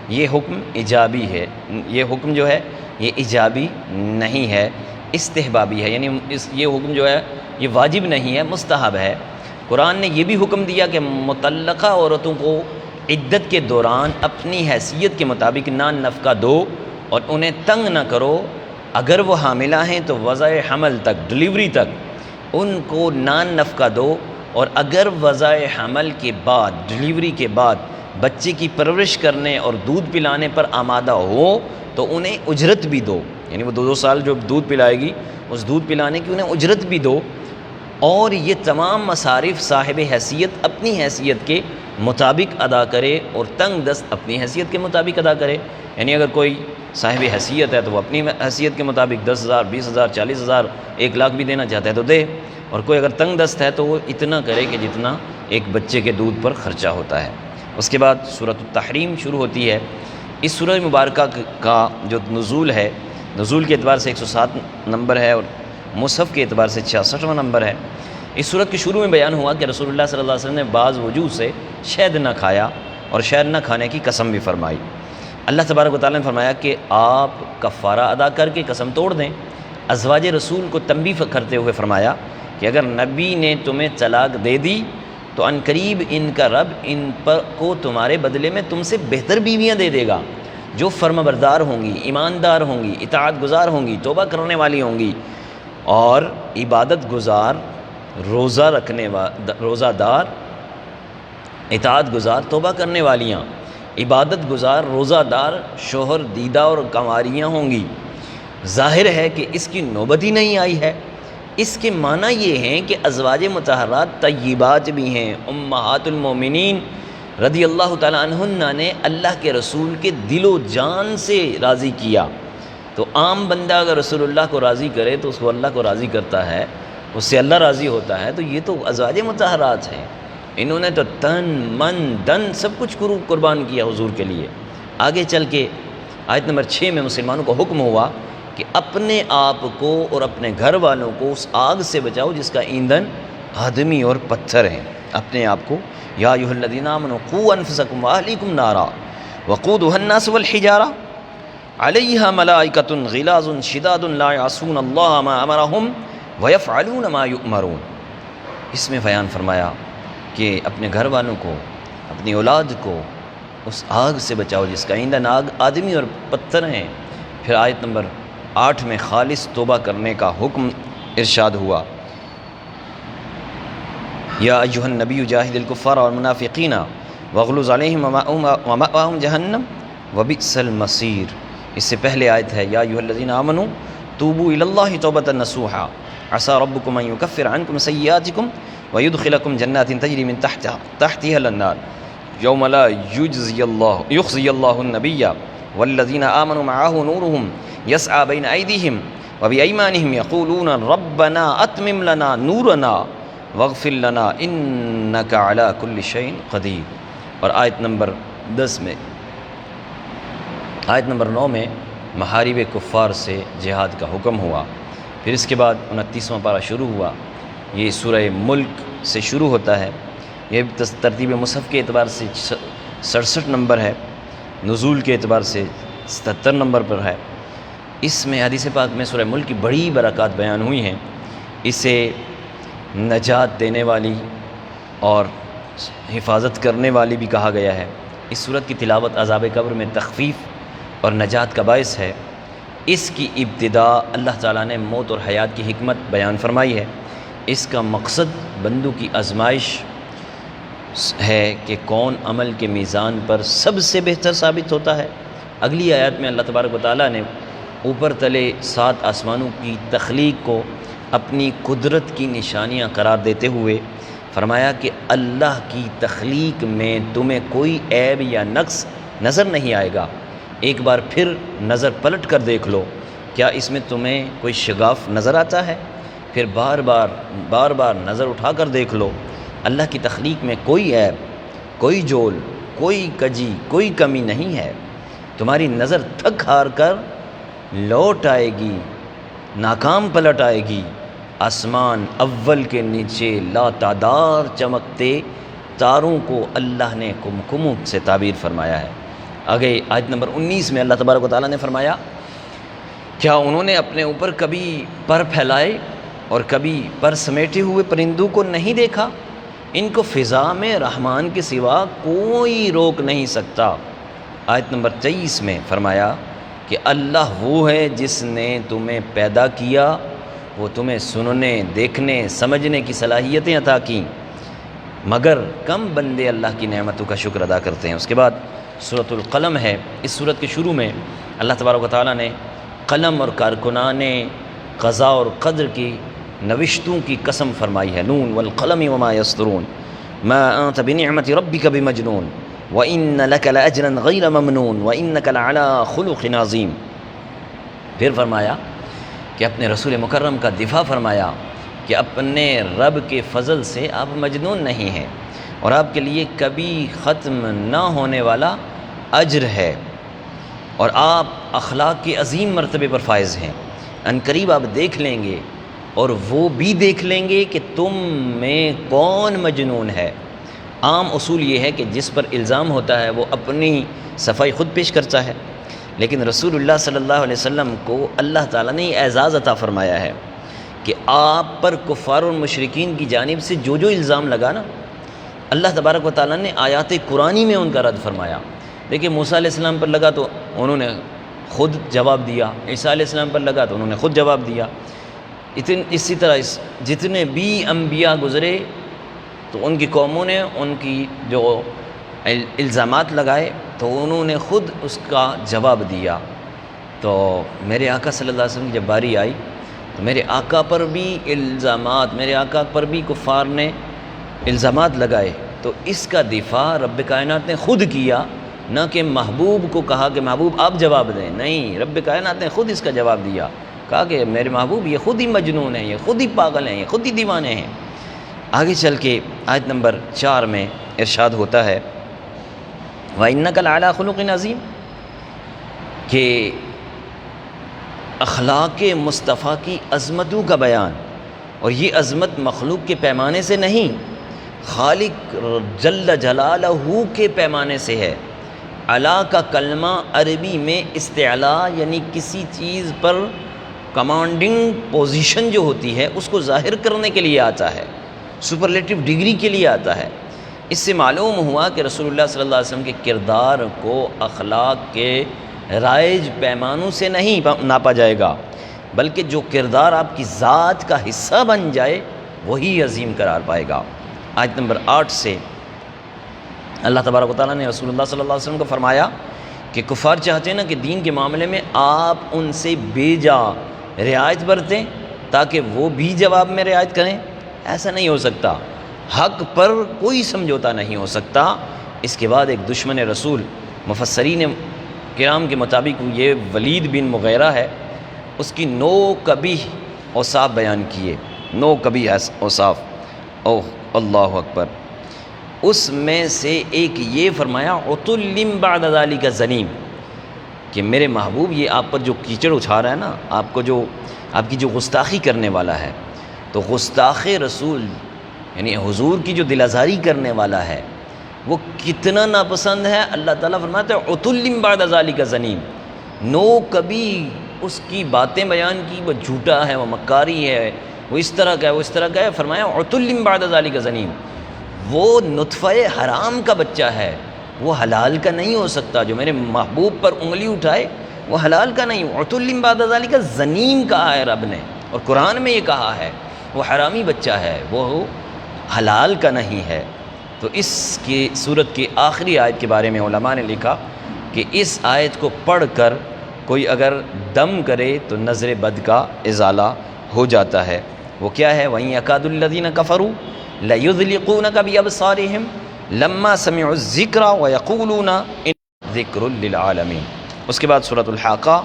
Speaker 1: یہ حکم ایجابی ہے، یہ حکم جو ہے یہ ایجابی نہیں ہے، استحبابی ہے، یعنی یہ حکم جو ہے یہ واجب نہیں ہے، مستحب ہے۔ قرآن نے یہ بھی حکم دیا کہ مطلقہ عورتوں کو عدت کے دوران اپنی حیثیت کے مطابق نان نفقہ دو اور انہیں تنگ نہ کرو۔ اگر وہ حاملہ ہیں تو وضع حمل تک، ڈلیوری تک ان کو نان نفقہ دو، اور اگر وضع حمل کے بعد، ڈلیوری کے بعد بچے کی پرورش کرنے اور دودھ پلانے پر آمادہ ہو تو انہیں اجرت بھی دو، یعنی وہ 2 سال جو دودھ پلائے گی اس دودھ پلانے کی انہیں اجرت بھی دو۔ اور یہ تمام مصارف صاحب حیثیت اپنی حیثیت کے مطابق ادا کرے اور تنگ دست اپنی حیثیت کے مطابق ادا کرے، یعنی اگر کوئی صاحب حیثیت ہے تو وہ اپنی حیثیت کے مطابق 10,000 20,000 40,000 1 لاکھ بھی دینا چاہتا ہے تو دے، اور کوئی اگر تنگ دست ہے تو وہ اتنا کرے کہ جتنا ایک بچے کے دودھ پر خرچہ ہوتا ہے۔ اس کے بعد سورۃ التحریم شروع ہوتی ہے۔ اس سورہ مبارکہ کا جو نزول ہے، نزول کے اعتبار سے 107 نمبر ہے اور مصحف کے اعتبار سے 66واں نمبر ہے۔ اس سورت کے شروع میں بیان ہوا کہ رسول اللہ صلی اللہ علیہ وسلم نے بعض وجوہ سے شہد نہ کھایا اور شہد نہ کھانے کی قسم بھی فرمائی۔ اللہ تبارک و تعالیٰ نے فرمایا کہ آپ کفارہ ادا کر کے قسم توڑ دیں۔ ازواج رسول کو تنبیہ کرتے ہوئے فرمایا کہ اگر نبی نے تمہیں طلاق دے دی تو ان قریب ان کا رب ان پر کو تمہارے بدلے میں تم سے بہتر بیویاں دے دے گا، جو فرما بردار ہوں گی، ایماندار ہوں گی، اطاعت گزار ہوں گی، توبہ کرنے والی ہوں گی، اور عبادت گزار، روزہ دار، اطاعت گزار، توبہ کرنے والیاں، عبادت گزار، روزہ دار، شوہر دیدہ اور کنواریاں ہوں گی۔ ظاہر ہے کہ اس کی نوبت ہی نہیں آئی ہے۔ اس کے معنی یہ ہیں کہ ازواج مطہرات طیبات بھی ہیں، امہات المومنین رضی اللہ تعالیٰ عنہن نے اللہ کے رسول کے دل و جان سے راضی کیا۔ تو عام بندہ اگر رسول اللہ کو راضی کرے تو اس کو اللہ کو راضی کرتا ہے، اس سے اللہ راضی ہوتا ہے۔ تو یہ تو ازواج مطہرات ہیں، انہوں نے تو تن من دن سب کچھ قربان کیا حضور کے لیے۔ آگے چل کے آیت نمبر 6 میں مسلمانوں کو حکم ہوا کہ اپنے آپ کو اور اپنے گھر والوں کو اس آگ سے بچاؤ جس کا ایندھن آدمی اور پتھر ہیں۔ اپنے آپ کو، یا ایھا الذین آمنوا قوا انفسکم واہلیکم نارا وقودھا الناس والحجارہ علیہا ملائکۃ غلاظ شداد لا یعصون اللہ ما امرہم ویفعلون ما یؤمرون۔ اس میں بیان فرمایا کہ اپنے گھر والوں کو، اپنی اولاد کو اس آگ سے بچاؤ جس کا ایندھن آدمی اور پتھر ہیں۔ پھر آیت نمبر 8 میں خالص توبہ کرنے کا حکم ارشاد ہوا، یا ایھا النبی جاہد الکفار والمنافقین واغلظ علیہم ومأواہم جہنم وبئس المصیر۔ اس سے پہلے آیت ہے، یا ایھا الذین آمنوا توبوا الی اللہ توبۃ نصوحا عسى ربکم ان یکفر عنکم سیئاتکم ویدخلکم جنات تجری من تحتها الانہار یوم لا یخزی اللہ النبی والذین آمنوا معه نورهم يسعى بين أيديهم وبأيمانهم يقولون ربنا أتمم لنا نورنا واغفر لنا إنك على كل شيء قدير۔ اور آیت نمبر 10 میں، آیت نمبر 9 میں محارب کفار سے جہاد کا حکم ہوا۔ پھر اس کے بعد 29واں پارہ شروع ہوا، یہ سورہ ملک سے شروع ہوتا ہے، یہ ترتیب مصحف کے اعتبار سے 67 نمبر ہے، نزول کے اعتبار سے 77 نمبر پر ہے۔ اس میں حدیث پاک میں سورہ ملک کی بڑی برکات بیان ہوئی ہیں، اسے نجات دینے والی اور حفاظت کرنے والی بھی کہا گیا ہے۔ اس سورت کی تلاوت عذاب قبر میں تخفیف اور نجات کا باعث ہے۔ اس کی ابتدا اللہ تعالیٰ نے موت اور حیات کی حکمت بیان فرمائی ہے۔ اس کا مقصد بندوں کی آزمائش ہے کہ کون عمل کے میزان پر سب سے بہتر ثابت ہوتا ہے۔ اگلی آیات میں اللہ تبارک و تعالیٰ نے اوپر تلے 7 آسمانوں کی تخلیق کو اپنی قدرت کی نشانیاں قرار دیتے ہوئے فرمایا کہ اللہ کی تخلیق میں تمہیں کوئی عیب یا نقص نظر نہیں آئے گا۔ ایک بار پھر نظر پلٹ کر دیکھ لو، کیا اس میں تمہیں کوئی شگاف نظر آتا ہے؟ پھر بار بار نظر اٹھا کر دیکھ لو، اللہ کی تخلیق میں کوئی عیب، کوئی جول، کوئی کجی، کوئی کمی نہیں ہے۔ تمہاری نظر تھک ہار کر لوٹ آئے گی، ناکام پلٹ آئے گی۔ آسمان اول کے نیچے لاتعداد چمکتے تاروں کو اللہ نے کمکموں سے تعبیر فرمایا ہے۔ آگے آیت نمبر 19 میں اللہ تبارک و تعالیٰ نے فرمایا، کیا انہوں نے اپنے اوپر کبھی پر پھیلائے اور کبھی پر سمیٹے ہوئے پرندوں کو نہیں دیکھا؟ ان کو فضا میں رحمان کے سوا کوئی روک نہیں سکتا۔ آیت نمبر 23 میں فرمایا کہ اللہ وہ ہے جس نے تمہیں پیدا کیا، وہ تمہیں سننے، دیکھنے، سمجھنے کی صلاحیتیں عطا کیں، مگر کم بندے اللہ کی نعمتوں کا شکر ادا کرتے ہیں۔ اس کے بعد سورۃ القلم ہے۔ اس سورت کے شروع میں اللہ تبارک و تعالیٰ نے قلم اور کارکنان قضاء اور قدر کی نوشتوں کی قسم فرمائی ہے۔ نون والقلم وما یسطرون ما انت بنعمت ربک بمجنون وان لک لاجرا غیر ممنون وانک لعلی خلق عظیم۔ پھر فرمایا کہ اپنے رسول مکرم کا دفاع فرمایا کہ اپنے رب کے فضل سے آپ مجنون نہیں ہیں اور آپ کے لیے کبھی ختم نہ ہونے والا اجر ہے، اور آپ اخلاق کے عظیم مرتبے پر فائز ہیں۔ ان قریب آپ دیکھ لیں گے اور وہ بھی دیکھ لیں گے کہ تم میں کون مجنون ہے۔ عام اصول یہ ہے کہ جس پر الزام ہوتا ہے وہ اپنی صفائی خود پیش کرتا ہے، لیکن رسول اللہ صلی اللہ علیہ وسلم کو اللہ تعالیٰ نے اعزاز عطا فرمایا ہے کہ آپ پر کفار اور مشرکین کی جانب سے جو الزام لگا نا، اللہ تبارک و تعالیٰ نے آیات قرآنی میں ان کا رد فرمایا۔ دیکھیں موسیٰ علیہ السلام پر لگا تو انہوں نے خود جواب دیا، عیسیٰ علیہ السلام پر لگا تو انہوں نے خود جواب دیا۔ اسی طرح جتنے بھی انبیاء گزرے تو ان کی قوموں نے ان کی جو الزامات لگائے تو انہوں نے خود اس کا جواب دیا۔ تو میرے آقا صلی اللہ علیہ وسلم کی جب باری آئی تو میرے آقا پر بھی الزامات، میرے آقا پر بھی کفار نے الزامات لگائے، تو اس کا دفاع رب کائنات نے خود کیا، نہ کہ محبوب کو کہا کہ محبوب آپ جواب دیں۔ نہیں، رب کائنات نے خود اس کا جواب دیا، کہا کہ میرے محبوب یہ خود ہی مجنون ہیں، یہ خود ہی پاگل ہیں، یہ خود ہی دیوانے ہیں۔ آگے چل کے آیت نمبر 4 میں ارشاد ہوتا ہے وَإِنَّكَ لَعَلَىٰ خُلُقٍ عَظِيمٍ، کہ اخلاق مصطفیٰ کی عظمتوں کا بیان، اور یہ عظمت مخلوق کے پیمانے سے نہیں، خالق جل جلالہ کے پیمانے سے ہے۔ علا کا کلمہ عربی میں استعلا یعنی کسی چیز پر کمانڈنگ پوزیشن جو ہوتی ہے اس کو ظاہر کرنے کے لیے آتا ہے، سپرلیٹو ڈگری کے لیے آتا ہے۔ اس سے معلوم ہوا کہ رسول اللہ صلی اللہ علیہ وسلم کے کردار کو اخلاق کے رائج پیمانوں سے نہیں ناپا جائے گا، بلکہ جو کردار آپ کی ذات کا حصہ بن جائے وہی عظیم قرار پائے گا۔ آیت نمبر 8 سے اللہ تبارک و تعالیٰ نے رسول اللہ صلی اللہ علیہ وسلم کو فرمایا کہ کفار چاہتے ہیں نا کہ دین کے معاملے میں آپ ان سے بے جا رعایت برتیں تاکہ وہ بھی جواب میں رعایت کریں۔ ایسا نہیں ہو سکتا، حق پر کوئی سمجھوتا نہیں ہو سکتا۔ اس کے بعد ایک دشمن رسول، مفسرین کرام کے مطابق یہ ولید بن مغیرہ ہے، اس کی 9 قبیح اوصاف بیان کیے، 9 قبیح اوصاف۔ اوہ اللہ اکبر! اس میں سے ایک یہ فرمایا عتل بعد ذلک زنیم، کہ میرے محبوب یہ آپ پر جو کیچڑ اچھا رہا ہے نا، آپ کو جو آپ کی جو گستاخی کرنے والا ہے، تو گستاخ رسول یعنی حضور کی جو دل آزاری کرنے والا ہے وہ کتنا ناپسند ہے۔ اللہ تعالیٰ فرماتا ہے عتل بعد ذالک زنیم، کبھی اس کی باتیں بیان کی وہ جھوٹا ہے، وہ مکاری ہے، وہ اس طرح کا ہے، وہ اس طرح کا ہے۔ فرمایا عتل بعد ذالک زنیم، وہ نطفہ حرام کا بچہ ہے، وہ حلال کا نہیں ہو سکتا۔ جو میرے محبوب پر انگلی اٹھائے وہ حلال کا نہیں۔ عتل بعد ذالک زنیم کہا ہے رب نے، اور قرآن میں یہ کہا ہے وہ حرامی بچہ ہے، وہ حلال کا نہیں ہے۔ تو اس کی سورت کی آخری آیت کے بارے میں علماء نے لکھا کہ اس آیت کو پڑھ کر کوئی اگر دم کرے تو نظر بد کا ازالہ ہو جاتا ہے۔ وہ کیا ہے؟ وَإِن يَكَادُ الَّذِينَ كَفَرُوا لَيُزْلِقُونَكَ بِأَبْصَارِهِمْ لَمَّا سَمِعُوا الذِّكْرَ وَيَقُولُونَ إِنَّهُ ذِكْرٌ لِّلْعَالَمِينَ۔ اس کے بعد سورۃ الحاقہ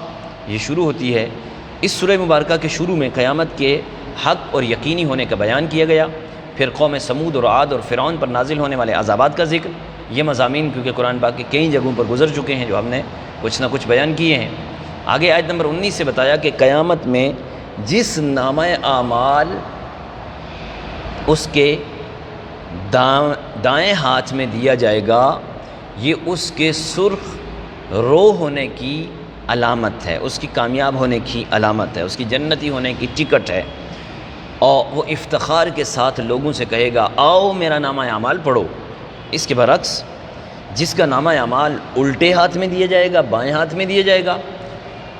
Speaker 1: یہ شروع ہوتی ہے۔ اس سورہ مبارکہ کے شروع میں قیامت کے حق اور یقینی ہونے کا بیان کیا گیا، پھر قوم سمود اور عاد اور فرعون پر نازل ہونے والے عذابات کا ذکر۔ یہ مضامین کیونکہ قرآن پاک کے کئی جگہوں پر گزر چکے ہیں جو ہم نے کچھ نہ کچھ بیان کیے ہیں۔ آگے آیت نمبر 19 سے بتایا کہ قیامت میں جس نامہ اعمال اس کے دائیں ہاتھ میں دیا جائے گا یہ اس کے سرخ رو ہونے کی علامت ہے، اس کی کامیاب ہونے کی علامت ہے، اس کی جنتی ہونے کی ٹکٹ ہے، اور وہ افتخار کے ساتھ لوگوں سے کہے گا آؤ میرا نامہ اعمال پڑھو۔ اس کے برعکس جس کا نامہ اعمال الٹے ہاتھ میں دیا جائے گا، بائیں ہاتھ میں دیا جائے گا،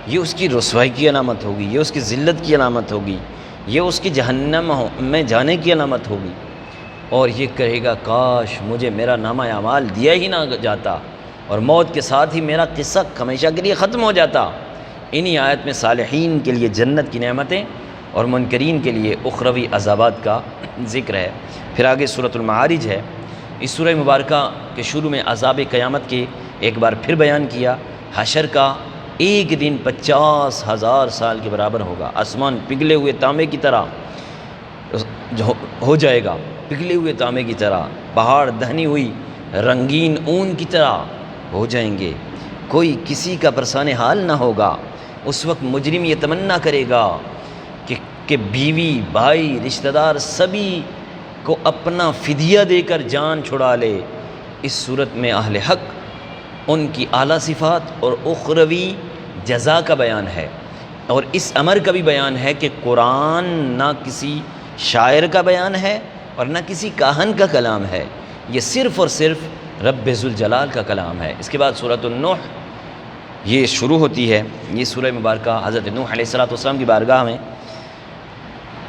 Speaker 1: یہ اس کی رسوائی کی علامت ہوگی، یہ اس کی ذلت کی علامت ہوگی، یہ اس کی جہنم میں جانے کی علامت ہوگی، اور یہ کہے گا کاش مجھے میرا نامہ اعمال دیا ہی نہ جاتا اور موت کے ساتھ ہی میرا قصہ ہمیشہ کے لیے ختم ہو جاتا۔ انہی آیت میں صالحین کے لیے جنت کی نعمتیں اور منکرین کے لیے اخروی عذابات کا ذکر ہے۔ پھر آگے سورۃ المعارج ہے۔ اس سورہ مبارکہ کے شروع میں عذاب قیامت کے ایک بار پھر بیان کیا۔ حشر کا ایک دن 50,000 سال کے برابر ہوگا، آسمان پگھلے ہوئے تانبے کی طرح ہو جائے گا، پگھلے ہوئے تانبے کی طرح، پہاڑ دہنی ہوئی رنگین اون کی طرح ہو جائیں گے، کوئی کسی کا پرسان حال نہ ہوگا۔ اس وقت مجرم یہ تمنا کرے گا کہ بیوی، بھائی، رشتہ دار سبھی کو اپنا فدیہ دے کر جان چھڑا لے۔ اس صورت میں اہل حق ان کی اعلیٰ صفات اور اخروی جزا کا بیان ہے، اور اس امر کا بھی بیان ہے کہ قرآن نہ کسی شاعر کا بیان ہے اور نہ کسی کاہن کا کلام ہے، یہ صرف اور صرف رب ذوالجلال کا کلام ہے۔ اس کے بعد سورۃ النوح یہ شروع ہوتی ہے۔ یہ سورہ مبارکہ حضرت نوح علیہ السلام کی بارگاہ میں،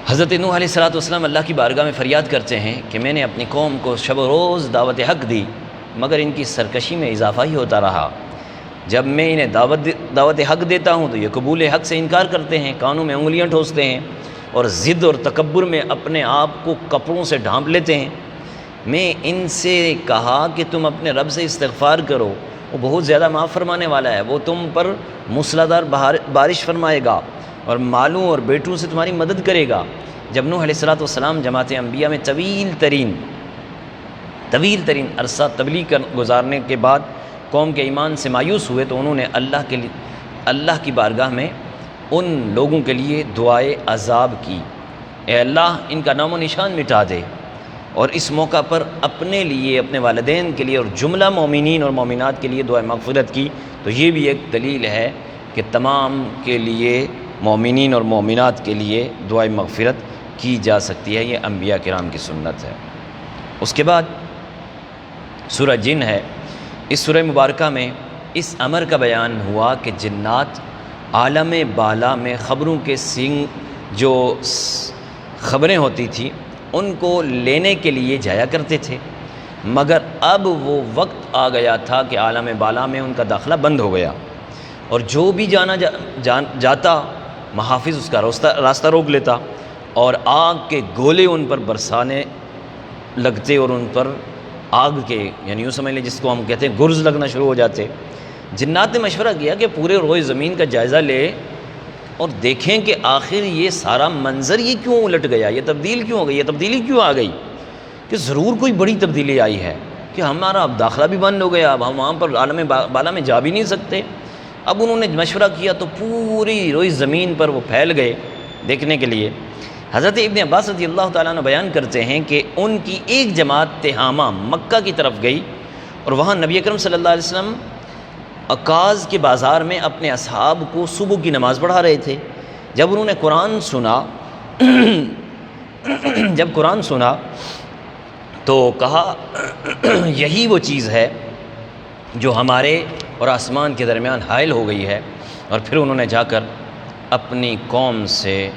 Speaker 1: حضرت نوح علیہ السلام اللہ کی بارگاہ میں فریاد کرتے ہیں کہ میں نے اپنی قوم کو شب و روز دعوت حق دی مگر ان کی سرکشی میں اضافہ ہی ہوتا رہا۔ جب میں انہیں دعوت حق دیتا ہوں تو یہ قبول حق سے انکار کرتے ہیں، کانوں میں انگلیاں ٹھوستے ہیں اور ضد اور تکبر میں اپنے آپ کو کپڑوں سے ڈھانپ لیتے ہیں۔ میں ان سے کہا کہ تم اپنے رب سے استغفار کرو، وہ بہت زیادہ معاف فرمانے والا ہے، وہ تم پر موسلادھار بارش فرمائے گا اور مالوں اور بیٹوں سے تمہاری مدد کرے گا۔ جب نوح علیہ السلام جماعت انبیاء میں طویل ترین عرصہ تبلیغ گزارنے کے بعد قوم کے ایمان سے مایوس ہوئے تو انہوں نے اللہ کی بارگاہ میں ان لوگوں کے لیے دعائے عذاب کی، اے اللہ ان کا نام و نشان مٹا دے، اور اس موقع پر اپنے لیے، اپنے والدین کے لیے اور جملہ مومنین اور مومنات کے لیے دعائے مغفرت کی۔ تو یہ بھی ایک دلیل ہے کہ تمام کے لیے، مومنین اور مومنات کے لیے دعائے مغفرت کی جا سکتی ہے، یہ انبیاء کرام کی سنت ہے۔ اس کے بعد سورہ جن ہے۔ اس سورہ مبارکہ میں اس امر کا بیان ہوا کہ جنات عالم بالا میں خبروں کے سنگ جو خبریں ہوتی تھیں ان کو لینے کے لیے جایا کرتے تھے، مگر اب وہ وقت آ گیا تھا کہ عالم بالا میں ان کا داخلہ بند ہو گیا، اور جو بھی جاتا محافظ اس کا راستہ روک لیتا اور آگ کے گولے ان پر برسانے لگتے اور ان پر آگ کے، یعنی یوں سمجھ لیں جس کو ہم کہتے ہیں گرز لگنا شروع ہو جاتے۔ جنات نے مشورہ کیا کہ پورے روئے زمین کا جائزہ لے اور دیکھیں کہ آخر یہ سارا منظر یہ کیوں الٹ گیا، یہ تبدیل کیوں ہو گئی، یہ تبدیلی کیوں آ گئی، کہ ضرور کوئی بڑی تبدیلی آئی ہے کہ ہمارا اب داخلہ بھی بند ہو گیا، اب ہم وہاں پر عالم بالا میں جا بھی نہیں سکتے۔ اب انہوں نے مشورہ کیا تو پوری روئی زمین پر وہ پھیل گئے دیکھنے کے لیے۔ حضرت ابن عباس رضی اللہ تعالیٰ عنہ بیان کرتے ہیں کہ ان کی ایک جماعت تہامہ مکہ کی طرف گئی، اور وہاں نبی اکرم صلی اللہ علیہ وسلم عکاظ کے بازار میں اپنے اصحاب کو صبح کی نماز پڑھا رہے تھے۔ جب انہوں نے قرآن سنا جب قرآن سنا تو کہا یہی وہ چیز ہے جو ہمارے اور آسمان کے درمیان حائل ہو گئی ہے، اور پھر انہوں نے جا کر اپنی قوم سے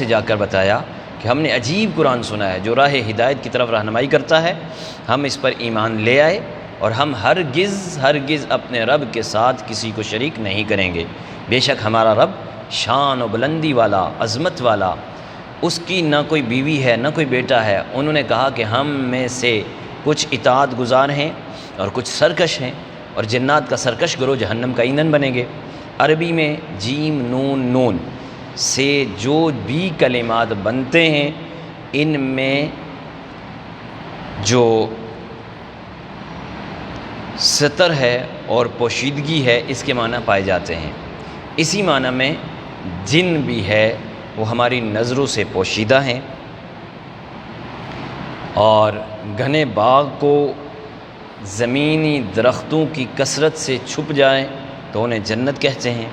Speaker 1: جا کر بتایا کہ ہم نے عجیب قرآن سنا ہے جو راہ ہدایت کی طرف رہنمائی کرتا ہے، ہم اس پر ایمان لے آئے اور ہم ہرگز اپنے رب کے ساتھ کسی کو شریک نہیں کریں گے۔ بے شک ہمارا رب شان و بلندی والا، عظمت والا، اس کی نہ کوئی بیوی ہے نہ کوئی بیٹا ہے۔ انہوں نے کہا کہ ہم میں سے کچھ اطاعت گزار ہیں اور کچھ سرکش ہیں، اور جنات کا سرکش گروہ جہنم کا ایندھن بنیں گے۔ عربی میں جیم نون نون سے جو بھی کلمات بنتے ہیں، ان میں جو ستر ہے اور پوشیدگی ہے، اس کے معنی پائے جاتے ہیں۔ اسی معنی میں جن بھی ہے وہ ہماری نظروں سے پوشیدہ ہیں، اور گھنے باغ کو زمینی درختوں کی کثرت سے چھپ جائیں تو انہیں جنت کہتے ہیں،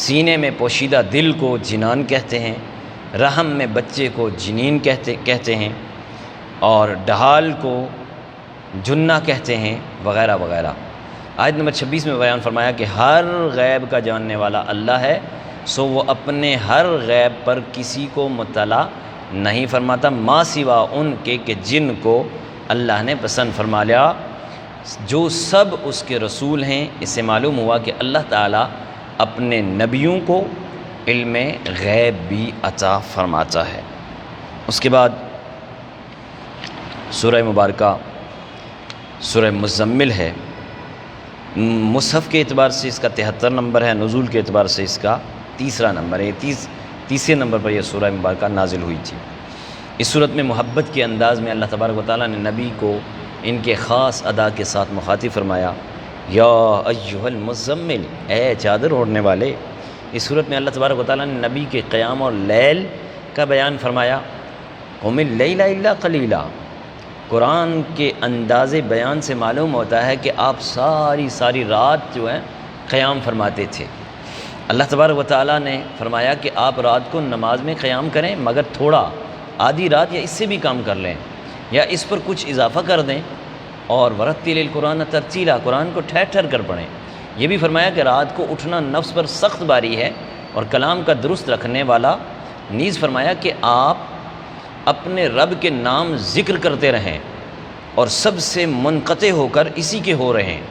Speaker 1: سینے میں پوشیدہ دل کو جنان کہتے ہیں، رحم میں بچے کو جنین کہتے ہیں، اور ڈھال کو جنہ کہتے ہیں، وغیرہ وغیرہ۔ آیت نمبر 26 میں بیان فرمایا کہ ہر غیب کا جاننے والا اللہ ہے، سو وہ اپنے ہر غیب پر کسی کو مطلع نہیں فرماتا ما سوا ان کے کہ جن کو اللہ نے پسند فرما لیا، جو سب اس کے رسول ہیں۔ اس سے معلوم ہوا کہ اللہ تعالیٰ اپنے نبیوں کو علم غیب بھی عطا فرماتا ہے۔ اس کے بعد سورہ مبارکہ سورہ مزمل ہے۔ مصحف کے اعتبار سے اس کا 73 نمبر ہے، نزول کے اعتبار سے اس کا تیسرا نمبر ہے۔ تیسرے نمبر پر یہ سورہ مبارکہ نازل ہوئی تھی۔ اس صورت میں محبت کے انداز میں اللہ تبارک و تعالیٰ نے نبی کو ان کے خاص ادا کے ساتھ مخاطب فرمایا، یا ایھا المزمل، اے چادر اوڑھنے والے۔ اس صورت میں اللہ تبارک و تعالیٰ نے نبی کے قیام اور لیل کا بیان فرمایا، قم اللیل الا قلیلا۔ قرآن کے انداز بیان سے معلوم ہوتا ہے کہ آپ ساری رات جو ہے قیام فرماتے تھے۔ اللہ تبارک و تعالیٰ نے فرمایا کہ آپ رات کو نماز میں قیام کریں، مگر تھوڑا، آدھی رات یا اس سے بھی کام کر لیں، یا اس پر کچھ اضافہ کر دیں، اور ورتل القرآن ترتیلا، قرآن کو ٹھہر ٹھہر کر پڑھیں۔ یہ بھی فرمایا کہ رات کو اٹھنا نفس پر سخت باری ہے اور کلام کا درست رکھنے والا۔ نیز فرمایا کہ آپ اپنے رب کے نام ذکر کرتے رہیں اور سب سے منقطع ہو کر اسی کے ہو رہیں۔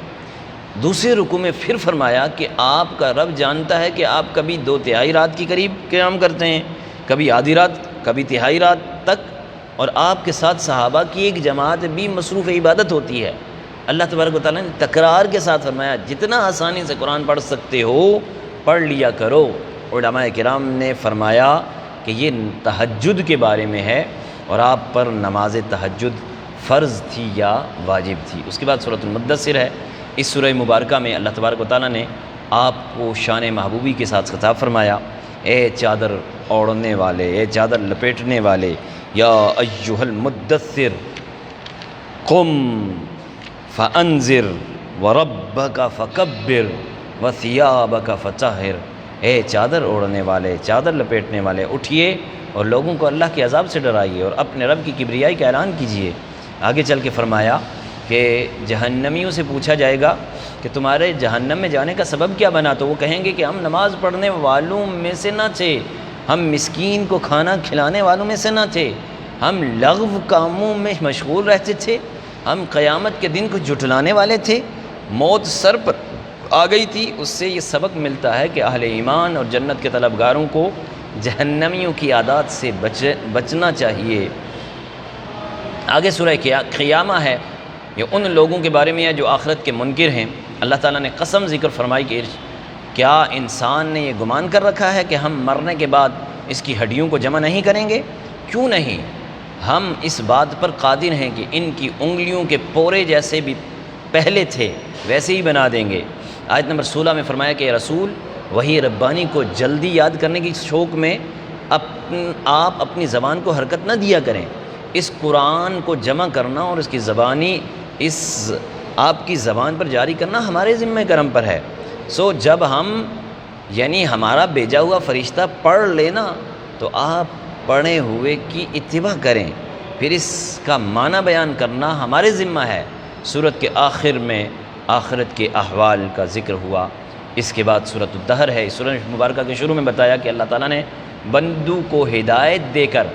Speaker 1: دوسرے رکوع میں پھر فرمایا کہ آپ کا رب جانتا ہے کہ آپ کبھی 2/3 رات کے قریب قیام کرتے ہیں، کبھی آدھی رات، کبھی تہائی رات تک، اور آپ کے ساتھ صحابہ کی ایک جماعت بھی مصروف عبادت ہوتی ہے۔ اللہ تبارک و تعالیٰ نے تکرار کے ساتھ فرمایا جتنا آسانی سے قرآن پڑھ سکتے ہو پڑھ لیا کرو۔ علماء کرام نے فرمایا کہ یہ تہجد کے بارے میں ہے، اور آپ پر نماز تہجد فرض تھی یا واجب تھی۔ اس کے بعد سورۃ المدثر ہے۔ اس سورہ مبارکہ میں اللہ تبارک و تعالیٰ نے آپ کو شان محبوبی کے ساتھ خطاب فرمایا، اے چادر اوڑھنے والے، اے چادر لپیٹنے والے، یا ایھا المدثر قم فانذر وربک فکبر وثیابک فطہر۔ اے چادر اوڑھنے والے، چادر لپیٹنے والے، اٹھیے اور لوگوں کو اللہ کے عذاب سے ڈرائیے اور اپنے رب کی کبریائی کا اعلان کیجیے۔ آگے چل کے فرمایا کہ جہنمیوں سے پوچھا جائے گا کہ تمہارے جہنم میں جانے کا سبب کیا بنا، تو وہ کہیں گے کہ ہم نماز پڑھنے والوں میں سے نہ تھے، ہم مسکین کو کھانا کھلانے والوں میں سے نہ تھے، ہم لغو کاموں میں مشغول رہتے تھے، ہم قیامت کے دن کو جھٹلانے والے تھے، موت سر پر آ گئی تھی۔ اس سے یہ سبق ملتا ہے کہ اہل ایمان اور جنت کے طلبگاروں کو جہنمیوں کی عادات سے بچنا چاہیے۔ آگے سورہ قیامہ ہے، یہ ان لوگوں کے بارے میں ہے جو آخرت کے منکر ہیں۔ اللہ تعالیٰ نے قسم ذکر فرمائی کہ کیا انسان نے یہ گمان کر رکھا ہے کہ ہم مرنے کے بعد اس کی ہڈیوں کو جمع نہیں کریں گے؟ کیوں نہیں؟ ہم اس بات پر قادر ہیں کہ ان کی انگلیوں کے پورے جیسے بھی پہلے تھے ویسے ہی بنا دیں گے۔ آیت نمبر 16 میں فرمایا کہ رسول وحی ربانی کو جلدی یاد کرنے کی شوق میں آپ اپنی زبان کو حرکت نہ دیا کریں۔ اس قرآن کو جمع کرنا اور اس کی زبانی آپ کی زبان پر جاری کرنا ہمارے ذمہ کرم پر ہے۔ جب ہم یعنی ہمارا بھیجا ہوا فرشتہ پڑھ لینا تو آپ پڑھے ہوئے کی اتباع کریں، پھر اس کا معنی بیان کرنا ہمارے ذمہ ہے۔ سورت کے آخر میں آخرت کے احوال کا ذکر ہوا، اس کے بعد سورۃ الدہر ہے۔ اس سورۃ مبارکہ کے شروع میں بتایا کہ اللہ تعالیٰ نے بندوں کو ہدایت دے کر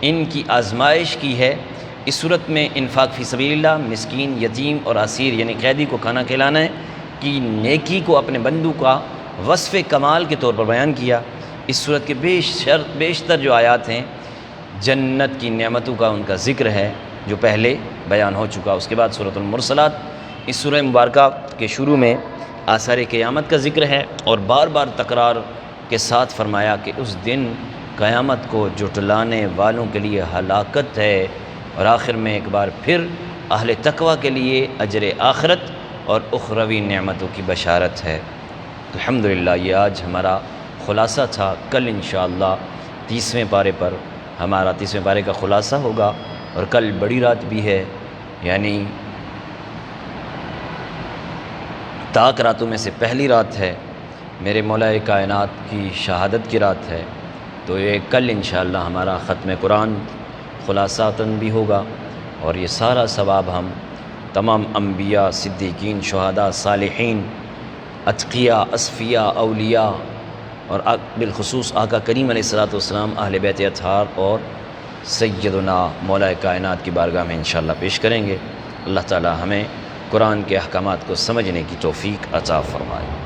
Speaker 1: ان کی آزمائش کی ہے۔ اس صورت میں انفاق فی سبیل اللہ، مسکین، یتیم اور اسیر یعنی قیدی کو کھانا کھلانا کی نیکی کو اپنے بندوں کا وصف کمال کے طور پر بیان کیا۔ اس صورت کے بیشتر جو آیات ہیں جنت کی نعمتوں کا ان کا ذکر ہے جو پہلے بیان ہو چکا۔ اس کے بعد سورۃ المرسلات، اس سورہ مبارکہ کے شروع میں آثار قیامت کا ذکر ہے اور بار بار تکرار کے ساتھ فرمایا کہ اس دن قیامت کو جھٹلانے والوں کے لیے ہلاکت ہے، اور آخر میں ایک بار پھر اہل تقوی کے لیے اجر آخرت اور اخروی نعمتوں کی بشارت ہے۔ الحمدللہ یہ آج ہمارا خلاصہ تھا۔ کل انشاءاللہ 30ویں پارے پر ہمارا 30ویں پارے کا خلاصہ ہوگا، اور کل بڑی رات بھی ہے، یعنی تاک راتوں میں سے پہلی رات ہے، میرے مولا کائنات کی شہادت کی رات ہے، تو یہ کل انشاءاللہ ہمارا ختم قرآن خلاصاتاً بھی ہوگا، اور یہ سارا ثواب ہم تمام انبیاء، صدیقین، شہداء، صالحین، اتقیاء، اصفیاء، اولیاء اور بالخصوص آقا کریم علیہ الصلوۃ والسلام، اہل بیت اطہار اور سیدنا مولا کائنات کی بارگاہ میں انشاءاللہ پیش کریں گے۔ اللہ تعالی ہمیں قرآن کے احکامات کو سمجھنے کی توفیق عطا فرمائے۔